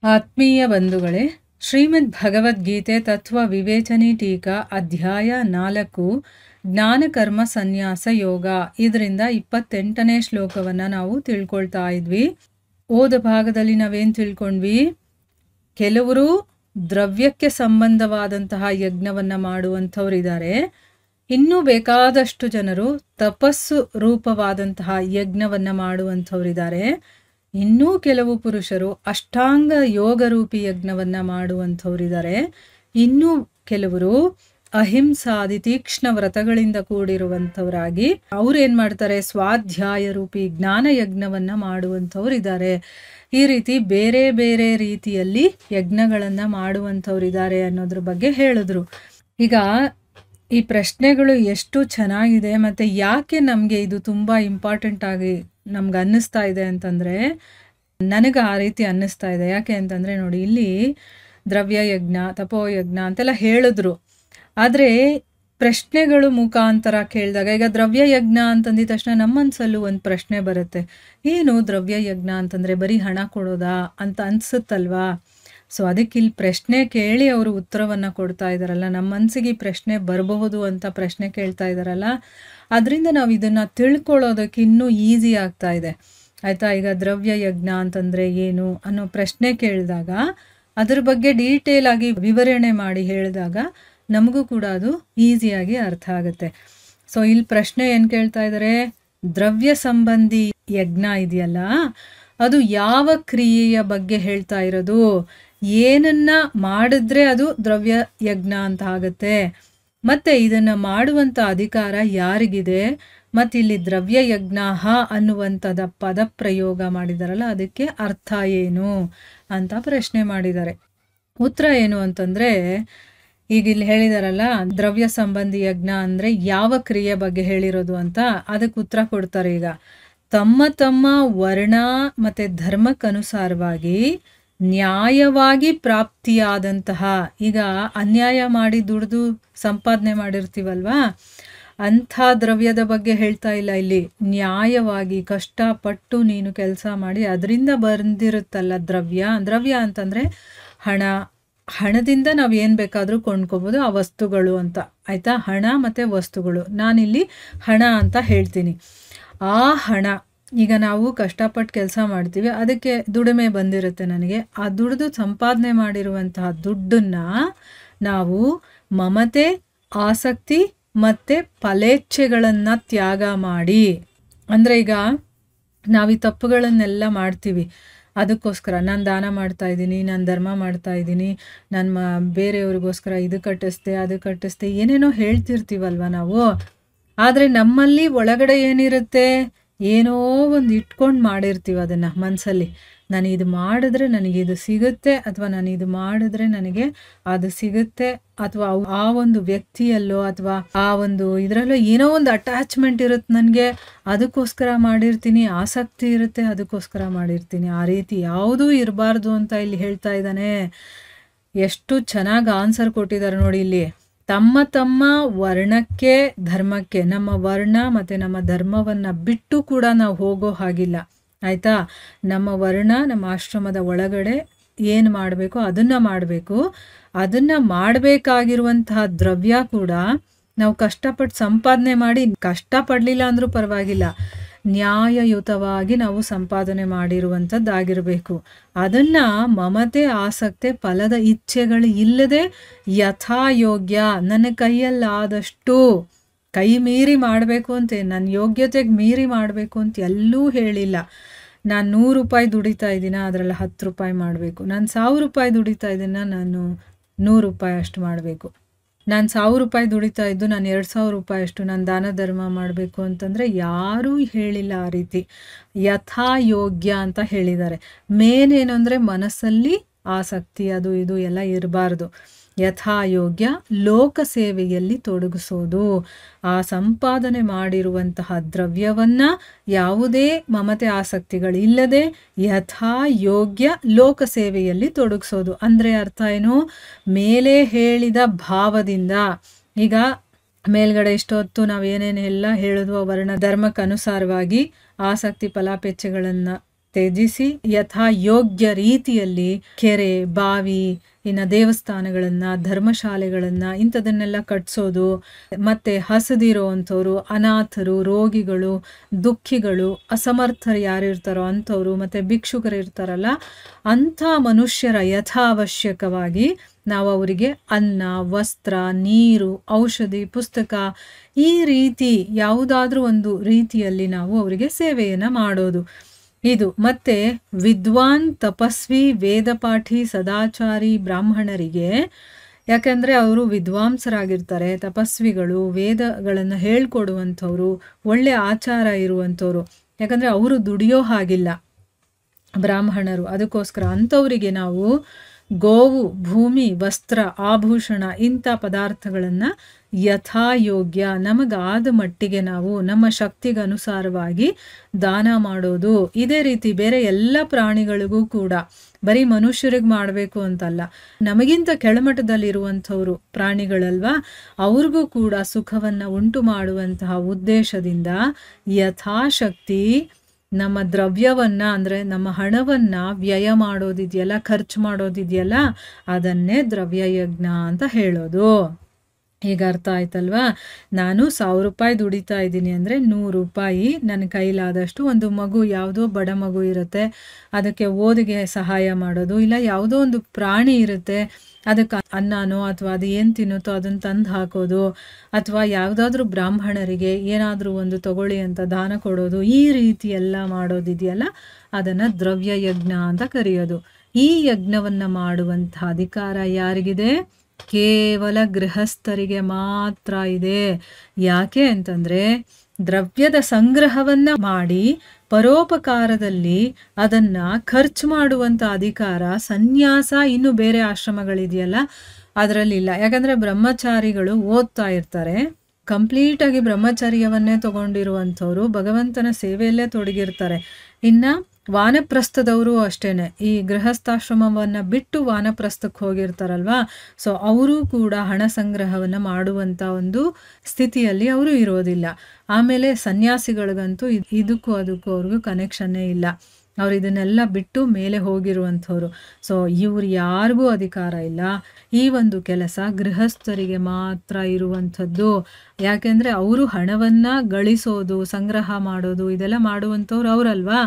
ಆತ್ಮೀಯ ಬಂಧುಗಳೇ, ಶ್ರೀಮದ್ ಭಗವದ್ಗೀತೆ ತತ್ವ ವಿವೇಚನೆ ಟೀಕಾ ಅಧ್ಯಾಯ 4 ಜ್ಞಾನಕರ್ಮ ಸನ್ಯಾಸ ಯೋಗ. ಇದರಿಂದ 28ನೇ ಶ್ಲೋಕವನ್ನು ನಾವು ತಿಳ್ಕೊಳ್ತಾ ಇದ್ವಿ. ಓದ ಭಾಗದಲ್ಲಿ ನಾವೇನು ತಿಳ್ಕೊಂಡ್ವಿ? ಕೆಲವರು ದ್ರವ್ಯಕ್ಕೆ ಸಂಬಂಧವಾದಂತಹ ಯಜ್ಞವನ್ನು ಮಾಡುವಂಥವರಿದ್ದಾರೆ. ಇನ್ನೂ ಬೇಕಾದಷ್ಟು ಜನರು ತಪಸ್ಸು ರೂಪವಾದಂತಹ ಯಜ್ಞವನ್ನು ಮಾಡುವಂಥವರಿದ್ದಾರೆ. ಇನ್ನೂ ಕೆಲವು ಪುರುಷರು ಅಷ್ಟಾಂಗ ಯೋಗ ರೂಪಿ ಯಜ್ಞವನ್ನು ಮಾಡುವಂಥವರಿದ್ದಾರೆ. ಇನ್ನೂ ಕೆಲವರು ಅಹಿಂಸಾದಿ ತೀಕ್ಷ್ಣ ವ್ರತಗಳಿಂದ ಕೂಡಿರುವಂಥವರಾಗಿ ಅವ್ರೇನು ಮಾಡ್ತಾರೆ, ಸ್ವಾಧ್ಯಾಯ ರೂಪಿ ಜ್ಞಾನ ಯಜ್ಞವನ್ನು ಮಾಡುವಂಥವರಿದ್ದಾರೆ. ಈ ರೀತಿ ಬೇರೆ ಬೇರೆ ರೀತಿಯಲ್ಲಿ ಯಜ್ಞಗಳನ್ನು ಮಾಡುವಂಥವರಿದ್ದಾರೆ ಅನ್ನೋದ್ರ ಬಗ್ಗೆ ಹೇಳಿದ್ರು. ಈಗ ಈ ಪ್ರಶ್ನೆಗಳು ಎಷ್ಟು ಚೆನ್ನಾಗಿದೆ ಮತ್ತು ಯಾಕೆ ನಮಗೆ ಇದು ತುಂಬ ಇಂಪಾರ್ಟೆಂಟ್ ಆಗಿ ನಮ್ಗೆ ಅನ್ನಿಸ್ತಾ ಇದೆ ಅಂತಂದರೆ, ನನಗೆ ಆ ರೀತಿ ಅನ್ನಿಸ್ತಾ ಇದೆ. ಯಾಕೆ ಅಂತಂದರೆ ನೋಡಿ, ಇಲ್ಲಿ ದ್ರವ್ಯ ಯಜ್ಞ ತಪೋಯಜ್ಞ ಅಂತೆಲ್ಲ ಹೇಳಿದ್ರು. ಆದರೆ ಪ್ರಶ್ನೆಗಳು ಮುಖಾಂತರ ಕೇಳಿದಾಗ, ಈಗ ದ್ರವ್ಯ ಯಜ್ಞ ಅಂತಂದಿದ ತಕ್ಷಣ ನಮ್ಮ ಮನಸ್ಸಲ್ಲೂ ಒಂದು ಪ್ರಶ್ನೆ ಬರುತ್ತೆ. ಏನು ದ್ರವ್ಯ ಯಜ್ಞ ಅಂತಂದರೆ ಬರೀ ಹಣ ಕೊಡೋದಾ ಅಂತ ಅನಿಸುತ್ತಲ್ವಾ? ಸೊ ಅದಕ್ಕೆ ಇಲ್ಲಿ ಪ್ರಶ್ನೆ ಕೇಳಿ ಅವರು ಉತ್ತರವನ್ನು ಕೊಡ್ತಾ ಇದ್ದಾರಲ್ಲ, ನಮ್ಮ ಮನಸ್ಸಿಗೆ ಈ ಪ್ರಶ್ನೆ ಬರಬಹುದು ಅಂತ ಪ್ರಶ್ನೆ ಕೇಳ್ತಾ ಇದ್ದಾರಲ್ಲ, ಅದರಿಂದ ನಾವು ಇದನ್ನು ತಿಳ್ಕೊಳ್ಳೋದಕ್ಕೆ ಇನ್ನೂ ಈಸಿ ಆಗ್ತಾ ಇದೆ. ಆಯಿತಾ? ಈಗ ದ್ರವ್ಯ ಯಜ್ಞ ಅಂತಂದರೆ ಏನು ಅನ್ನೋ ಪ್ರಶ್ನೆ ಕೇಳಿದಾಗ ಅದ್ರ ಬಗ್ಗೆ ಡೀಟೇಲ್ ಆಗಿ ವಿವರಣೆ ಮಾಡಿ ಹೇಳಿದಾಗ ನಮಗೂ ಕೂಡ ಅದು ಈಸಿಯಾಗಿ ಅರ್ಥ ಆಗುತ್ತೆ. ಸೊ ಇಲ್ಲಿ ಪ್ರಶ್ನೆ ಏನು ಕೇಳ್ತಾ ಇದ್ದಾರೆ? ದ್ರವ್ಯ ಸಂಬಂಧಿ ಯಜ್ಞ ಇದೆಯಲ್ಲ, ಅದು ಯಾವ ಕ್ರಿಯೆಯ ಬಗ್ಗೆ ಹೇಳ್ತಾ ಇರೋದು? ಏನನ್ನ ಮಾಡಿದ್ರೆ ಅದು ದ್ರವ್ಯ ಯಜ್ಞ ಅಂತ ಆಗುತ್ತೆ, ಮತ್ತು ಇದನ್ನು ಮಾಡುವಂಥ ಅಧಿಕಾರ ಯಾರಿಗಿದೆ, ಮತ್ತು ಇಲ್ಲಿ ದ್ರವ್ಯ ಯಜ್ಞ ಅನ್ನುವಂಥದ್ದು ಪದ ಪ್ರಯೋಗ ಮಾಡಿದಾರಲ್ಲ, ಅದಕ್ಕೆ ಅರ್ಥ ಏನು ಅಂತ ಪ್ರಶ್ನೆ ಮಾಡಿದ್ದಾರೆ. ಉತ್ತರ ಏನು ಅಂತಂದರೆ, ಈಗ ಇಲ್ಲಿ ಹೇಳಿದಾರಲ್ಲ ದ್ರವ್ಯ ಸಂಬಂಧಿ ಯಜ್ಞ ಅಂದರೆ ಯಾವ ಕ್ರಿಯೆ ಬಗ್ಗೆ ಹೇಳಿರೋದು ಅಂತ, ಅದಕ್ಕೆ ಉತ್ತರ ಕೊಡ್ತಾರೆ. ಈಗ ತಮ್ಮ ತಮ್ಮ ವರ್ಣ ಮತ್ತು ಧರ್ಮಕ್ಕನುಸಾರವಾಗಿ ನ್ಯಾಯವಾಗಿ ಪ್ರಾಪ್ತಿಯಾದಂತಹ, ಈಗ ಅನ್ಯಾಯ ಮಾಡಿ ದುಡಿದು ಸಂಪಾದನೆ ಮಾಡಿರ್ತೀವಲ್ವಾ, ಅಂಥ ದ್ರವ್ಯದ ಬಗ್ಗೆ ಹೇಳ್ತಾ ಇಲ್ಲ ಇಲ್ಲಿ. ನ್ಯಾಯವಾಗಿ ಕಷ್ಟಪಟ್ಟು ನೀನು ಕೆಲಸ ಮಾಡಿ ಅದರಿಂದ ಬಂದಿರುತ್ತಲ್ಲ ದ್ರವ್ಯ ಅಂತಂದರೆ ಹಣ. ಹಣದಿಂದ ನಾವು ಏನು ಬೇಕಾದರೂ ಕೊಂಡ್ಕೋಬೋದು, ಆ ವಸ್ತುಗಳು ಅಂತ. ಆಯಿತಾ? ಹಣ ಮತ್ತು ವಸ್ತುಗಳು, ನಾನಿಲ್ಲಿ ಹಣ ಅಂತ ಹೇಳ್ತೀನಿ. ಆ ಹಣ, ಈಗ ನಾವು ಕಷ್ಟಪಟ್ಟು ಕೆಲಸ ಮಾಡ್ತೀವಿ, ಅದಕ್ಕೆ ದುಡಿಮೆ ಬಂದಿರುತ್ತೆ ನನಗೆ. ಆ ದುಡಿದು ಸಂಪಾದನೆ ಮಾಡಿರುವಂತಹ ದುಡ್ಡನ್ನು ನಾವು ಮಮತೆ, ಆಸಕ್ತಿ ಮತ್ತು ಫಲೇಚ್ಛೆಗಳನ್ನು ತ್ಯಾಗ ಮಾಡಿ, ಅಂದರೆ ಈಗ ನಾವು ಈ ತಪ್ಪುಗಳನ್ನೆಲ್ಲ ಮಾಡ್ತೀವಿ. ಅದಕ್ಕೋಸ್ಕರ ನಾನು ದಾನ ಮಾಡ್ತಾಯಿದ್ದೀನಿ, ನಾನು ಧರ್ಮ ಮಾಡ್ತಾಯಿದ್ದೀನಿ, ನಾನು ಬೇರೆಯವ್ರಿಗೋಸ್ಕರ ಇದು ಕಟ್ಟಿಸ್ದೆ ಅದು ಕಟ್ಟಿಸ್ದೆ ಏನೇನೋ ಹೇಳ್ತಿರ್ತೀವಲ್ವ ನಾವು. ಆದರೆ ನಮ್ಮಲ್ಲಿ ಒಳಗಡೆ ಏನಿರುತ್ತೆ, ಏನೋ ಒಂದು ಇಟ್ಕೊಂಡು ಮಾಡಿರ್ತೀವಿ ಅದನ್ನು ಮನಸ್ಸಲ್ಲಿ. ನಾನು ಇದು ಮಾಡಿದ್ರೆ ನನಗೆ ಇದು ಸಿಗುತ್ತೆ, ಅಥವಾ ನಾನು ಇದು ಮಾಡಿದ್ರೆ ನನಗೆ ಅದು ಸಿಗುತ್ತೆ, ಅಥವಾ ಆ ಒಂದು ವ್ಯಕ್ತಿಯಲ್ಲೋ ಅಥವಾ ಆ ಒಂದು ಇದರಲ್ಲೋ ಏನೋ ಒಂದು ಅಟ್ಯಾಚ್ಮೆಂಟ್ ಇರುತ್ತೆ ನನಗೆ, ಅದಕ್ಕೋಸ್ಕರ ಮಾಡಿರ್ತೀನಿ. ಆಸಕ್ತಿ ಇರುತ್ತೆ, ಅದಕ್ಕೋಸ್ಕರ ಮಾಡಿರ್ತೀನಿ. ಆ ರೀತಿ ಯಾವುದೂ ಇರಬಾರ್ದು ಅಂತ ಇಲ್ಲಿ ಹೇಳ್ತಾ ಇದ್ದಾನೆ. ಎಷ್ಟು ಚೆನ್ನಾಗಿ ಆನ್ಸರ್ ಕೊಟ್ಟಿದ್ದಾರೆ ನೋಡಿ ಇಲ್ಲಿ. ತಮ್ಮ ತಮ್ಮ ವರ್ಣಕ್ಕೆ ಧರ್ಮಕ್ಕೆ, ನಮ್ಮ ವರ್ಣ ಮತ್ತು ನಮ್ಮ ಧರ್ಮವನ್ನು ಬಿಟ್ಟು ಕೂಡ ನಾವು ಹೋಗೋ ಹಾಗಿಲ್ಲ. ಆಯಿತಾ? ನಮ್ಮ ವರ್ಣ ನಮ್ಮ ಆಶ್ರಮದ ಒಳಗಡೆ ಏನು ಮಾಡಬೇಕು ಅದನ್ನು ಮಾಡಬೇಕು. ಅದನ್ನು ಮಾಡಬೇಕಾಗಿರುವಂತಹ ದ್ರವ್ಯ ಕೂಡ ನಾವು ಕಷ್ಟಪಟ್ಟು ಸಂಪಾದನೆ ಮಾಡಿ, ಕಷ್ಟಪಡಲಿಲ್ಲ ಅಂದರೂ ಪರವಾಗಿಲ್ಲ, ನ್ಯಾಯಯುತವಾಗಿ ನಾವು ಸಂಪಾದನೆ ಮಾಡಿರುವಂಥದ್ದಾಗಿರಬೇಕು. ಅದನ್ನು ಮಮತೆ, ಆಸಕ್ತಿ, ಫಲದ ಇಚ್ಛೆಗಳು ಇಲ್ಲದೆ ಯಥಾಯೋಗ್ಯ, ನನ್ನ ಕೈಯಲ್ಲಾದಷ್ಟು, ಕೈ ಮೀರಿ ಮಾಡಬೇಕು ಅಂತ, ನನ್ನ ಯೋಗ್ಯತೆಗೆ ಮೀರಿ ಮಾಡಬೇಕು ಅಂತ ಎಲ್ಲೂ ಹೇಳಿಲ್ಲ. ನಾನು 100 ರೂಪಾಯಿ ದುಡಿತಾ ಇದ್ದೀನ, ಅದರಲ್ಲಿ 10 ರೂಪಾಯಿ ಮಾಡಬೇಕು. ನಾನು 1000 ರೂಪಾಯಿ ದುಡಿತಾ ಇದ್ದೀನ, ನಾನು 100 ರೂಪಾಯಿ ಅಷ್ಟು ಮಾಡಬೇಕು. ನಾನು 1000 ರೂಪಾಯಿ ದುಡಿತಾ ಇದ್ದು ನಾನು 2000 ರೂಪಾಯಿ ಅಷ್ಟು ನಾನು ದಾನ ಧರ್ಮ ಮಾಡಬೇಕು ಅಂತಂದರೆ ಯಾರೂ ಹೇಳಿಲ್ಲ ಆ ರೀತಿ. ಯಥಾಯೋಗ್ಯ ಅಂತ ಹೇಳಿದ್ದಾರೆ. ಮೇನ್ ಏನು ಅಂದರೆ ಮನಸ್ಸಲ್ಲಿ ಆಸಕ್ತಿ ಅದು ಇದು ಎಲ್ಲ ಇರಬಾರ್ದು. ಯಥಾಯೋಗ್ಯ ಲೋಕ ಸೇವೆಯಲ್ಲಿ ತೊಡಗಿಸೋದು. ಆ ಸಂಪಾದನೆ ಮಾಡಿರುವಂತಹ ದ್ರವ್ಯವನ್ನು ಯಾವುದೇ ಮಮತೆ ಆಸಕ್ತಿಗಳಿಲ್ಲದೆ ಯಥಾಯೋಗ್ಯ ಲೋಕ ಸೇವೆಯಲ್ಲಿ ತೊಡಗಿಸೋದು. ಅಂದರೆ ಅರ್ಥ ಏನು? ಮೇಲೆ ಹೇಳಿದ ಭಾವದಿಂದ, ಈಗ ಮೇಲ್ಗಡೆ ಇಷ್ಟೊತ್ತು ನಾವು ಏನೇನೆಲ್ಲ ಹೇಳಿದ್ವೋ ವರ್ಣ ಧರ್ಮಕ್ಕನುಸಾರವಾಗಿ ಆಸಕ್ತಿ ಫಲಾಪೇಚ್ಛೆಗಳನ್ನು ತ್ಯಜಿಸಿ ಯಥಾ ಯೋಗ್ಯ ರೀತಿಯಲ್ಲಿ ಕೆರೆ, ಬಾವಿ, ಇನ್ನು ದೇವಸ್ಥಾನಗಳನ್ನು, ಧರ್ಮಶಾಲೆಗಳನ್ನು ಇಂಥದನ್ನೆಲ್ಲ ಕಟ್ಸೋದು, ಮತ್ತು ಹಸದಿರೋ ಅಂಥವ್ರು, ಅನಾಥರು, ರೋಗಿಗಳು, ದುಃಖಿಗಳು, ಅಸಮರ್ಥರು ಯಾರಿರ್ತಾರೋ ಅಂಥವ್ರು, ಮತ್ತು ಭಿಕ್ಷುಕರು ಇರ್ತಾರಲ್ಲ ಅಂಥ ಮನುಷ್ಯರ ಯಥಾವಶ್ಯಕವಾಗಿ ನಾವು ಅವರಿಗೆ ಅನ್ನ, ವಸ್ತ್ರ, ನೀರು, ಔಷಧಿ, ಪುಸ್ತಕ ಈ ರೀತಿ ಯಾವುದಾದ್ರೂ ಒಂದು ರೀತಿಯಲ್ಲಿ ನಾವು ಅವರಿಗೆ ಸೇವೆಯನ್ನು ಮಾಡೋದು ಇದು. ಮತ್ತೆ ವಿದ್ವಾನ್, ತಪಸ್ವಿ, ವೇದಪಾಠಿ, ಸದಾಚಾರಿ ಬ್ರಾಹ್ಮಣರಿಗೆ, ಯಾಕಂದರೆ ಅವರು ವಿದ್ವಾಂಸರಾಗಿರ್ತಾರೆ, ತಪಸ್ವಿಗಳು, ವೇದಗಳನ್ನು ಹೇಳ್ಕೊಡುವಂಥವ್ರು, ಒಳ್ಳೆ ಆಚಾರ ಇರುವಂಥವ್ರು, ಯಾಕಂದರೆ ಅವರು ದುಡಿಯೋ ಹಾಗಿಲ್ಲ ಬ್ರಾಹ್ಮಣರು. ಅದಕ್ಕೋಸ್ಕರ ಅಂಥವರಿಗೆ ನಾವು ಗೋವು, ಭೂಮಿ, ವಸ್ತ್ರ, ಆಭೂಷಣ ಇಂಥ ಪದಾರ್ಥಗಳನ್ನು ಯಥಾಯೋಗ್ಯ ನಮಗಾದ ಮಟ್ಟಿಗೆ ನಾವು ನಮ್ಮ ಶಕ್ತಿಗನುಸಾರವಾಗಿ ದಾನ ಮಾಡೋದು. ಇದೇ ರೀತಿ ಬೇರೆ ಎಲ್ಲ ಪ್ರಾಣಿಗಳಿಗೂ ಕೂಡ, ಬರೀ ಮನುಷ್ಯರಿಗೆ ಮಾಡಬೇಕು ಅಂತಲ್ಲ, ನಮಗಿಂತ ಕೆಳಮಟ್ಟದಲ್ಲಿರುವಂಥವ್ರು ಪ್ರಾಣಿಗಳಲ್ವಾ, ಅವ್ರಿಗೂ ಕೂಡ ಸುಖವನ್ನು ಉಂಟು ಮಾಡುವಂತಹ ಉದ್ದೇಶದಿಂದ ಯಥಾಶಕ್ತಿ ನಮ್ಮ ದ್ರವ್ಯವನ್ನು ಅಂದರೆ ನಮ್ಮ ಹಣವನ್ನು ವ್ಯಯ ಮಾಡೋದಿದೆಯಲ್ಲ, ಖರ್ಚು ಮಾಡೋದಿದೆಯಲ್ಲ, ಅದನ್ನೇ ದ್ರವ್ಯಯಜ್ಞ ಅಂತ ಹೇಳೋದು. ಈಗ ಅರ್ಥ ಆಯ್ತಲ್ವಾ? ನಾನು 1000 ರೂಪಾಯಿ ದುಡಿತಾ ಇದ್ದೀನಿ ಅಂದರೆ 100 ರೂಪಾಯಿ ನನ್ನ ಕೈಲಾದಷ್ಟು, ಒಂದು ಮಗು, ಯಾವುದೋ ಬಡ ಮಗು ಇರುತ್ತೆ, ಅದಕ್ಕೆ ಓದಿಗೆ ಸಹಾಯ ಮಾಡೋದು, ಇಲ್ಲ ಯಾವುದೋ ಒಂದು ಪ್ರಾಣಿ ಇರುತ್ತೆ ಅದಕ್ಕೆ ಅನ್ನನೋ ಅಥವಾ ಅದು ಏನು ತಿನ್ನುತ್ತೋ ಅದನ್ನು ತಂದು ಹಾಕೋದು, ಅಥವಾ ಯಾವುದಾದ್ರೂ ಬ್ರಾಹ್ಮಣರಿಗೆ ಏನಾದರೂ ಒಂದು ತಗೊಳ್ಳಿ ಅಂತ ದಾನ ಕೊಡೋದು, ಈ ರೀತಿ ಎಲ್ಲ ಮಾಡೋದಿದೆಯಲ್ಲ ಅದನ್ನು ದ್ರವ್ಯಯಜ್ಞ ಅಂತ ಕರೆಯೋದು. ಈ ಯಜ್ಞವನ್ನು ಮಾಡುವಂಥ ಅಧಿಕಾರ ಯಾರಿಗಿದೆ? ಕೇವಲ ಗೃಹಸ್ಥರಿಗೆ ಮಾತ್ರ ಇದೆ. ಯಾಕೆ ಅಂತಂದರೆ ದ್ರವ್ಯದ ಸಂಗ್ರಹವನ್ನು ಮಾಡಿ ಪರೋಪಕಾರದಲ್ಲಿ ಅದನ್ನು ಖರ್ಚು ಮಾಡುವಂಥ ಅಧಿಕಾರ ಸನ್ಯಾಸ ಇನ್ನು ಬೇರೆ ಆಶ್ರಮಗಳಿದೆಯಲ್ಲ ಅದರಲ್ಲಿಲ್ಲ. ಯಾಕಂದರೆ ಬ್ರಹ್ಮಚಾರಿಗಳು ಓದ್ತಾ ಇರ್ತಾರೆ, ಕಂಪ್ಲೀಟಾಗಿ ಬ್ರಹ್ಮಚರ್ಯವನ್ನೇ ತಗೊಂಡಿರುವಂಥವ್ರು ಭಗವಂತನ ಸೇವೆಯಲ್ಲೇ ತೊಡಗಿರ್ತಾರೆ. ಇನ್ನು ವಾನಪ್ರಸ್ಥದವರು ಅಷ್ಟೇನೆ, ಈ ಗೃಹಸ್ಥಾಶ್ರಮವನ್ನು ಬಿಟ್ಟು ವಾನಪ್ರಸ್ಥಕ್ಕೆ ಹೋಗಿರ್ತಾರಲ್ವಾ, ಸೊ ಅವರು ಕೂಡ ಹಣ ಸಂಗ್ರಹವನ್ನು ಮಾಡುವಂಥ ಒಂದು ಸ್ಥಿತಿಯಲ್ಲಿ ಅವರು ಇರೋದಿಲ್ಲ. ಆಮೇಲೆ ಸನ್ಯಾಸಿಗಳಿಗಂತೂ ಇದಕ್ಕೂ ಅದಕ್ಕೂ ಅವ್ರಿಗೂ ಕನೆಕ್ಷನ್ನೇ ಇಲ್ಲ, ಅವ್ರು ಇದನ್ನೆಲ್ಲ ಬಿಟ್ಟು ಮೇಲೆ ಹೋಗಿರುವಂಥವ್ರು. ಸೊ ಇವ್ರು ಯಾರಿಗೂ ಅಧಿಕಾರ ಇಲ್ಲ. ಈ ಒಂದು ಕೆಲಸ ಗೃಹಸ್ಥರಿಗೆ ಮಾತ್ರ ಇರುವಂಥದ್ದು. ಯಾಕೆಂದರೆ ಅವರು ಹಣವನ್ನು ಗಳಿಸೋದು, ಸಂಗ್ರಹ ಮಾಡೋದು ಇದೆಲ್ಲ ಮಾಡುವಂಥವ್ರು ಅವರಲ್ವಾ.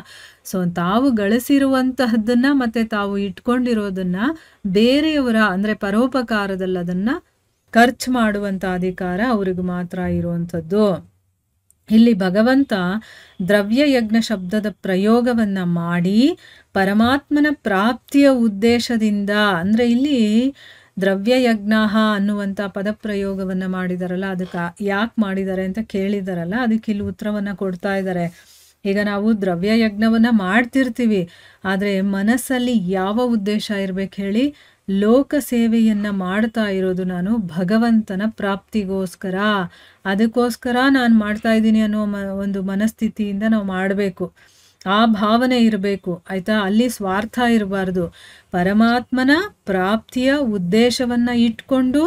ಸೊ ತಾವು ಗಳಿಸಿರುವಂತಹದ್ದನ್ನು ಮತ್ತು ತಾವು ಇಟ್ಕೊಂಡಿರೋದನ್ನು ಬೇರೆಯವರ ಅಂದರೆ ಪರೋಪಕಾರದಲ್ಲಿ ಅದನ್ನು ಖರ್ಚು ಮಾಡುವಂಥ ಅಧಿಕಾರ ಅವ್ರಿಗೆ ಮಾತ್ರ ಇರುವಂಥದ್ದು. ಇಲ್ಲಿ ಭಗವಂತ ದ್ರವ್ಯಯಜ್ಞ ಶಬ್ದದ ಪ್ರಯೋಗವನ್ನು ಮಾಡಿ ಪರಮಾತ್ಮನ ಪ್ರಾಪ್ತಿಯ ಉದ್ದೇಶದಿಂದ, ಅಂದರೆ ಇಲ್ಲಿ ದ್ರವ್ಯಯಜ್ಞ ಅನ್ನುವಂಥ ಪದಪ್ರಯೋಗವನ್ನು ಮಾಡಿದಾರಲ್ಲ, ಅದಕ್ಕೆ ಯಾಕೆ ಮಾಡಿದ್ದಾರೆ ಅಂತ ಕೇಳಿದಾರಲ್ಲ, ಅದಕ್ಕೆ ಇಲ್ಲಿ ಉತ್ತರವನ್ನು ಕೊಡ್ತಾ ಇದ್ದಾರೆ. ಈಗ ನಾವು ದ್ರವ್ಯಯಜ್ಞವನ್ನು ಮಾಡ್ತಿರ್ತೀವಿ, ಆದರೆ ಮನಸ್ಸಲ್ಲಿ ಯಾವ ಉದ್ದೇಶ ಇರಬೇಕು ಹೇಳಿ? ಲೋಕ ಸೇವೆಯನ್ನು ಮಾಡ್ತಾ ಇರೋದು ನಾನು ಭಗವಂತನ ಪ್ರಾಪ್ತಿಗೋಸ್ಕರ, ಅದಕ್ಕೋಸ್ಕರ ನಾನು ಮಾಡ್ತಾ ಇದ್ದೀನಿ ಅನ್ನೋ ಒಂದು ಮನಸ್ಥಿತಿಯಿಂದ ನಾವು ಮಾಡಬೇಕು. ಆ ಭಾವನೆ ಇರಬೇಕು, ಆಯಿತಾ? ಅಲ್ಲಿ ಸ್ವಾರ್ಥ ಇರಬಾರ್ದು. ಪರಮಾತ್ಮನ ಪ್ರಾಪ್ತಿಯ ಉದ್ದೇಶವನ್ನು ಇಟ್ಕೊಂಡು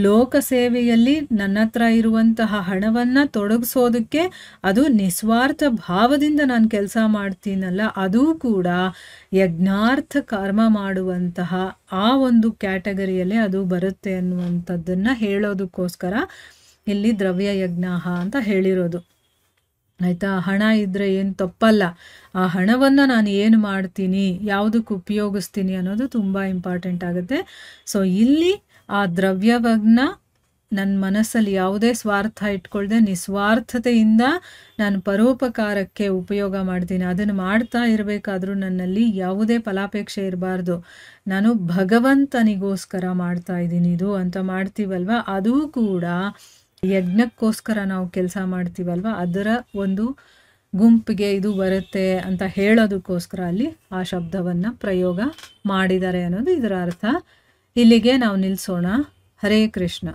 ಲೋಕ ಸೇವೆಯಲ್ಲಿ ನನ್ನ ಹತ್ರ ಇರುವಂತಹ ಹಣವನ್ನು ತೊಡಗಿಸೋದಕ್ಕೆ ಅದು ನಿಸ್ವಾರ್ಥ ಭಾವದಿಂದ ನಾನು ಕೆಲಸ ಮಾಡ್ತೀನಲ್ಲ, ಅದೂ ಕೂಡ ಯಜ್ಞಾರ್ಥ ಕರ್ಮ ಮಾಡುವಂತಹ ಆ ಒಂದು ಕ್ಯಾಟಗರಿಯಲ್ಲೇ ಅದು ಬರುತ್ತೆ ಅನ್ನುವಂಥದ್ದನ್ನು ಹೇಳೋದಕ್ಕೋಸ್ಕರ ಇಲ್ಲಿ ದ್ರವ್ಯಯಜ್ಞ ಅಂತ ಹೇಳಿರೋದು. ಆಯಿತಾ? ಹಣ ಇದ್ದರೆ ಏನು ತಪ್ಪಲ್ಲ, ಆ ಹಣವನ್ನು ನಾನು ಏನು ಮಾಡ್ತೀನಿ, ಯಾವುದಕ್ಕೆ ಉಪಯೋಗಿಸ್ತೀನಿ ಅನ್ನೋದು ತುಂಬ ಇಂಪಾರ್ಟೆಂಟ್ ಆಗುತ್ತೆ. ಸೊ ಇಲ್ಲಿ ಆ ದ್ರವ್ಯವನ್ನು ನನ್ನ ಮನಸ್ಸಲ್ಲಿ ಯಾವುದೇ ಸ್ವಾರ್ಥ ಇಟ್ಕೊಳ್ದೆ ನಿಸ್ವಾರ್ಥತೆಯಿಂದ ನಾನು ಪರೋಪಕಾರಕ್ಕೆ ಉಪಯೋಗ ಮಾಡ್ತೀನಿ. ಅದನ್ನು ಮಾಡ್ತಾ ಇರಬೇಕಾದ್ರೂ ನನ್ನಲ್ಲಿ ಯಾವುದೇ ಫಲಾಪೇಕ್ಷೆ ಇರಬಾರ್ದು. ನಾನು ಭಗವಂತನಿಗೋಸ್ಕರ ಮಾಡ್ತಾ ಇದ್ದೀನಿ ಇದು ಅಂತ ಮಾಡ್ತೀವಲ್ವ, ಅದೂ ಕೂಡ ಯಜ್ಞಕ್ಕೋಸ್ಕರ ನಾವು ಕೆಲಸ ಮಾಡ್ತೀವಲ್ವ, ಅದರ ಒಂದು ಗುಂಪಿಗೆ ಇದು ಬರುತ್ತೆ ಅಂತ ಹೇಳೋದಕ್ಕೋಸ್ಕರ ಅಲ್ಲಿ ಆ ಶಬ್ದವನ್ನು ಪ್ರಯೋಗ ಮಾಡಿದ್ದಾರೆ ಅನ್ನೋದು ಇದರ ಅರ್ಥ. ಇಲ್ಲಿಗೆ ನಾವು ನಿಲ್ಲಿಸೋಣ. ಹರೇ ಕೃಷ್ಣ.